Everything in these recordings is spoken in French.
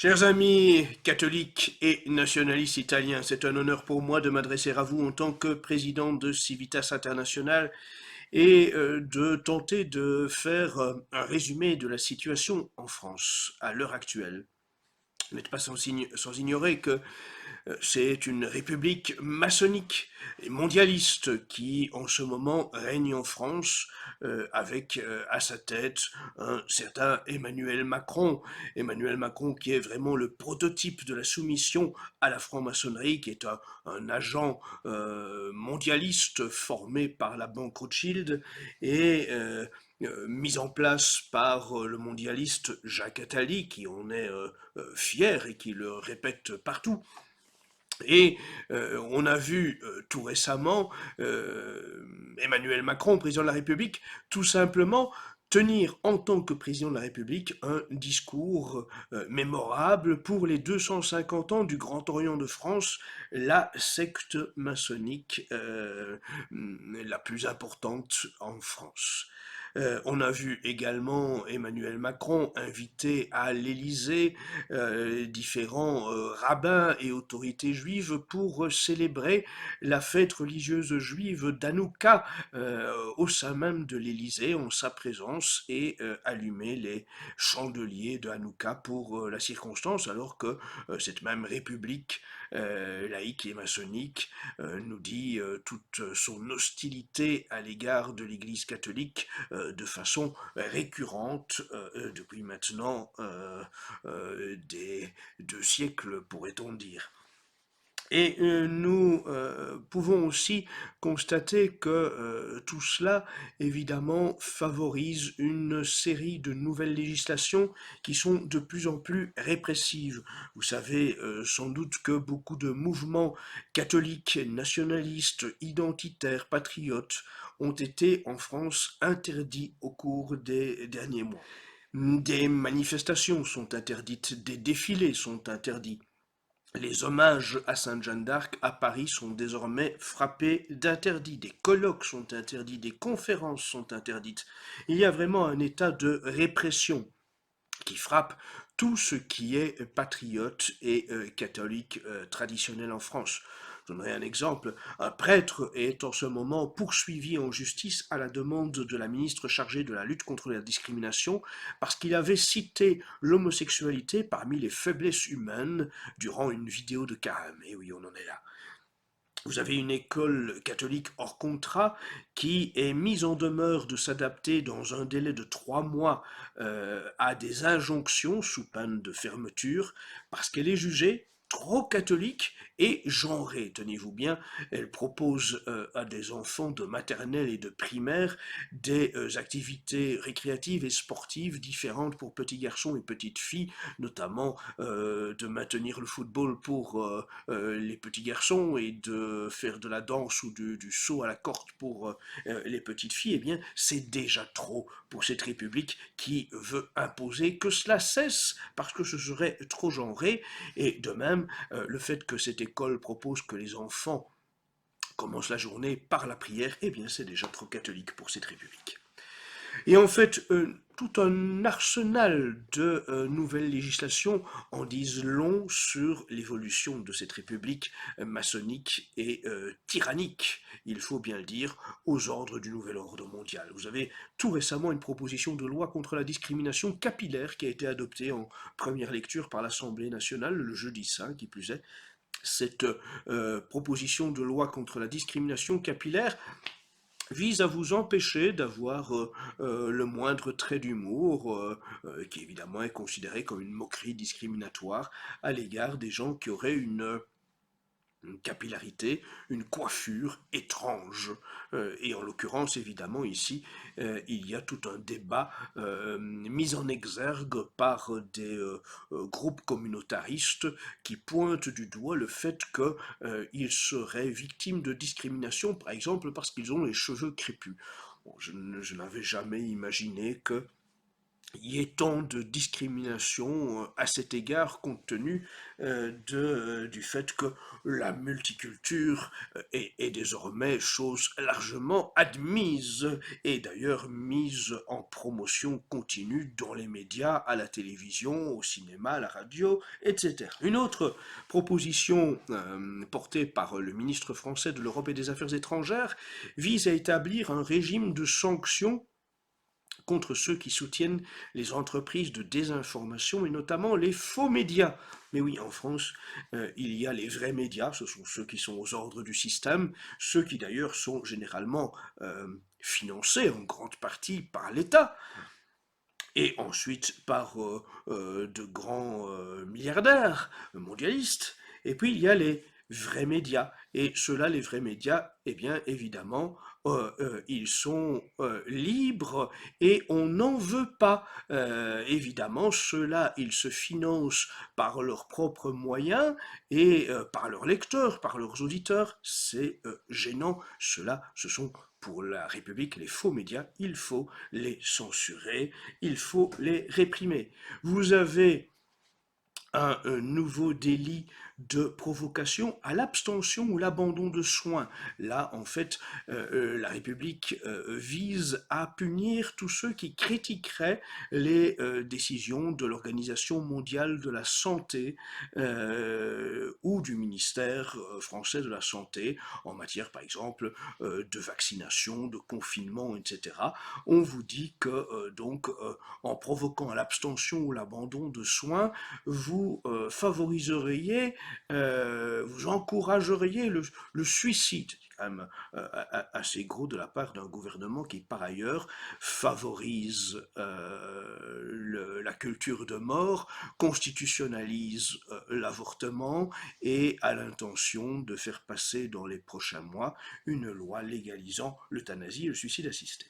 Chers amis catholiques et nationalistes italiens, c'est un honneur pour moi de m'adresser à vous en tant que président de Civitas International et de tenter de faire un résumé de la situation en France à l'heure actuelle. Vous n'êtes pas sans ignorer que c'est une république maçonnique et mondialiste qui, en ce moment, règne en France avec à sa tête un certain Emmanuel Macron. Emmanuel Macron qui est vraiment le prototype de la soumission à la franc-maçonnerie, qui est un agent mondialiste formé par la banque Rothschild et mis en place par le mondialiste Jacques Attali, qui en est fier et qui le répète partout. Et on a vu tout récemment Emmanuel Macron, président de la République, tout simplement tenir en tant que président de la République un discours mémorable pour les 250 ans du Grand Orient de France, la secte maçonnique la plus importante en France. On a vu également Emmanuel Macron inviter à l'Élysée différents rabbins et autorités juives pour célébrer la fête religieuse juive d'Hanouka au sein même de l'Élysée en sa présence et allumer les chandeliers de Hanouka pour la circonstance, alors que cette même république laïque et maçonnique nous dit toute son hostilité à l'égard de l'Église catholique de façon récurrente depuis maintenant des 2 siècles, pourrait-on dire. Et nous pouvons aussi constater que tout cela, évidemment, favorise une série de nouvelles législations qui sont de plus en plus répressives. Vous savez sans doute que beaucoup de mouvements catholiques, nationalistes, identitaires, patriotes ont été en France interdits au cours des derniers mois. Des manifestations sont interdites, des défilés sont interdits. Les hommages à Sainte Jeanne d'Arc à Paris sont désormais frappés d'interdits, des colloques sont interdits, des conférences sont interdites. Il y a vraiment un état de répression qui frappe tout ce qui est patriote et catholique traditionnel en France. Je donnerai un exemple. Un prêtre est en ce moment poursuivi en justice à la demande de la ministre chargée de la lutte contre la discrimination parce qu'il avait cité l'homosexualité parmi les faiblesses humaines durant une vidéo de carême. Et oui, on en est là. Vous avez une école catholique hors contrat qui est mise en demeure de s'adapter dans un délai de 3 mois à des injonctions sous peine de fermeture parce qu'elle est jugée trop catholique et genrée, tenez-vous bien. Elle propose à des enfants de maternelle et de primaire des activités récréatives et sportives différentes pour petits garçons et petites filles, notamment de maintenir le football pour les petits garçons et de faire de la danse ou du saut à la corde pour les petites filles, eh bien, c'est déjà trop pour cette République qui veut imposer que cela cesse parce que ce serait trop genré. Et de même, le fait que cette école propose que les enfants commencent la journée par la prière, eh bien, c'est déjà trop catholique pour cette République. Et en fait, tout un arsenal de nouvelles législations en disent long sur l'évolution de cette république maçonnique et tyrannique, il faut bien le dire, aux ordres du nouvel ordre mondial. Vous avez tout récemment une proposition de loi contre la discrimination capillaire qui a été adoptée en première lecture par l'Assemblée nationale le jeudi saint, qui plus est. Cette proposition de loi contre la discrimination capillaire vise à vous empêcher d'avoir le moindre trait d'humour, qui évidemment est considéré comme une moquerie discriminatoire à l'égard des gens qui auraient une capillarité, une coiffure étrange. Et en l'occurrence, évidemment, ici, il y a tout un débat mis en exergue par des groupes communautaristes qui pointent du doigt le fait qu'ils seraient victimes de discrimination, par exemple parce qu'ils ont les cheveux crépus. Bon, je n'avais jamais imaginé que y ait tant de discrimination à cet égard, compte tenu du fait que la multiculture est désormais chose largement admise et d'ailleurs mise en promotion continue dans les médias, à la télévision, au cinéma, à la radio, etc. Une autre proposition portée par le ministre français de l'Europe et des Affaires étrangères vise à établir un régime de sanctions contre ceux qui soutiennent les entreprises de désinformation et notamment les faux médias. Mais oui, en France, il y a les vrais médias, ce sont ceux qui sont aux ordres du système, ceux qui d'ailleurs sont généralement financés en grande partie par l'État et ensuite par de grands milliardaires mondialistes. Et puis il y a les vrais médias. Et ceux-là, les vrais médias, eh bien évidemment, ils sont libres et on n'en veut pas. Évidemment, ceux-là, ils se financent par leurs propres moyens et par leurs lecteurs, par leurs auditeurs. C'est gênant. Ceux-là, ce sont pour la République les faux médias. Il faut les censurer, il faut les réprimer. Vous avez un nouveau délit de provocation à l'abstention ou l'abandon de soins. Là, en fait, la République vise à punir tous ceux qui critiqueraient les décisions de l'Organisation mondiale de la santé ou du ministère français de la santé en matière, par exemple, de vaccination, de confinement, etc. On vous dit que, en provoquant l'abstention ou l'abandon de soins, vous favoriseriez, vous encourageriez le suicide. C'est quand même assez gros de la part d'un gouvernement qui, par ailleurs, favorise la culture de mort, constitutionnalise l'avortement et a l'intention de faire passer dans les prochains mois une loi légalisant l'euthanasie et le suicide assisté.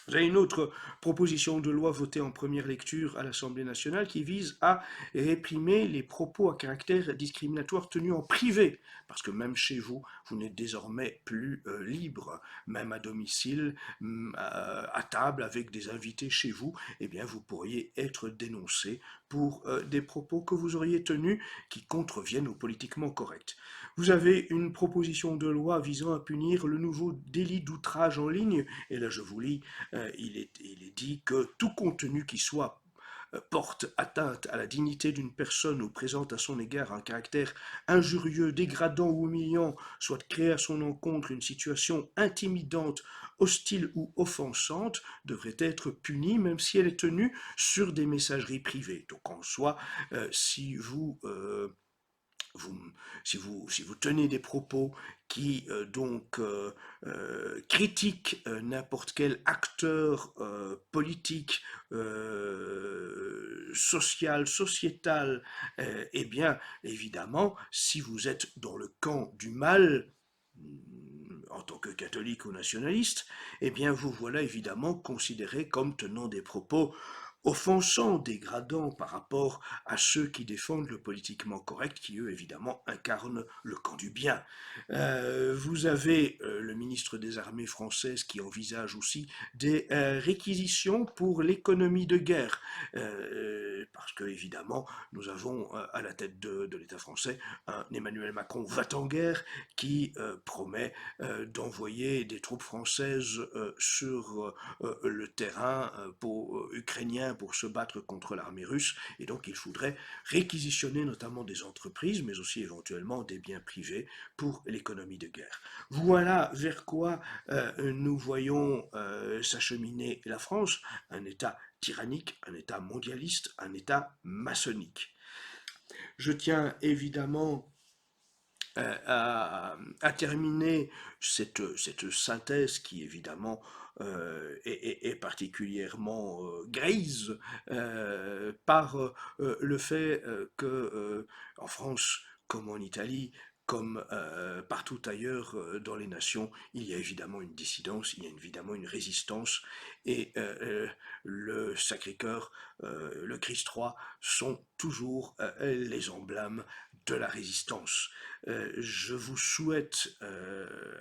Vous avez une autre proposition de loi votée en première lecture à l'Assemblée nationale qui vise à réprimer les propos à caractère discriminatoire tenus en privé, parce que même chez vous, vous n'êtes désormais plus libre, même à domicile, à table avec des invités chez vous, eh bien vous pourriez être dénoncé pour des propos que vous auriez tenus qui contreviennent au politiquement correct. Vous avez une proposition de loi visant à punir le nouveau délit d'outrage en ligne, et là je vous lis il est dit que tout contenu qui soit porte atteinte à la dignité d'une personne ou présente à son égard un caractère injurieux, dégradant ou humiliant, soit créé à son encontre une situation intimidante, hostile ou offensante, devrait être puni même si elle est tenue sur des messageries privées. Donc en soi, si vous, si vous tenez des propos qui critiquent n'importe quel acteur politique, social, sociétal, eh bien, évidemment, si vous êtes dans le camp du mal, en tant que catholique ou nationaliste, eh bien, vous voilà évidemment considéré comme tenant des propos offensants, dégradants par rapport à ceux qui défendent le politiquement correct, qui eux évidemment incarnent le camp du bien. Vous avez le ministre des Armées françaises qui envisage aussi des réquisitions pour l'économie de guerre, parce que évidemment nous avons à la tête de l'État français un Emmanuel Macron va-t-en-guerre qui promet d'envoyer des troupes françaises sur le terrain ukrainien pour se battre contre l'armée russe, et donc il faudrait réquisitionner notamment des entreprises, mais aussi éventuellement des biens privés pour l'économie de guerre. Voilà vers quoi nous voyons s'acheminer la France, un État tyrannique, un État mondialiste, un État maçonnique. Je tiens évidemment à terminer cette synthèse qui évidemment est particulièrement grise par le fait que en France comme en Italie, comme partout ailleurs dans les nations, il y a évidemment une dissidence, il y a évidemment une résistance, et le Sacré-Cœur, le Christ-Roi sont toujours les emblèmes de la résistance. Je vous souhaite,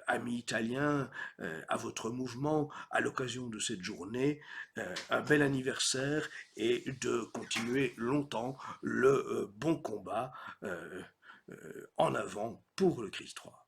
amis italiens, à votre mouvement, à l'occasion de cette journée, un bel anniversaire et de continuer longtemps le bon combat en avant pour le Christ roi.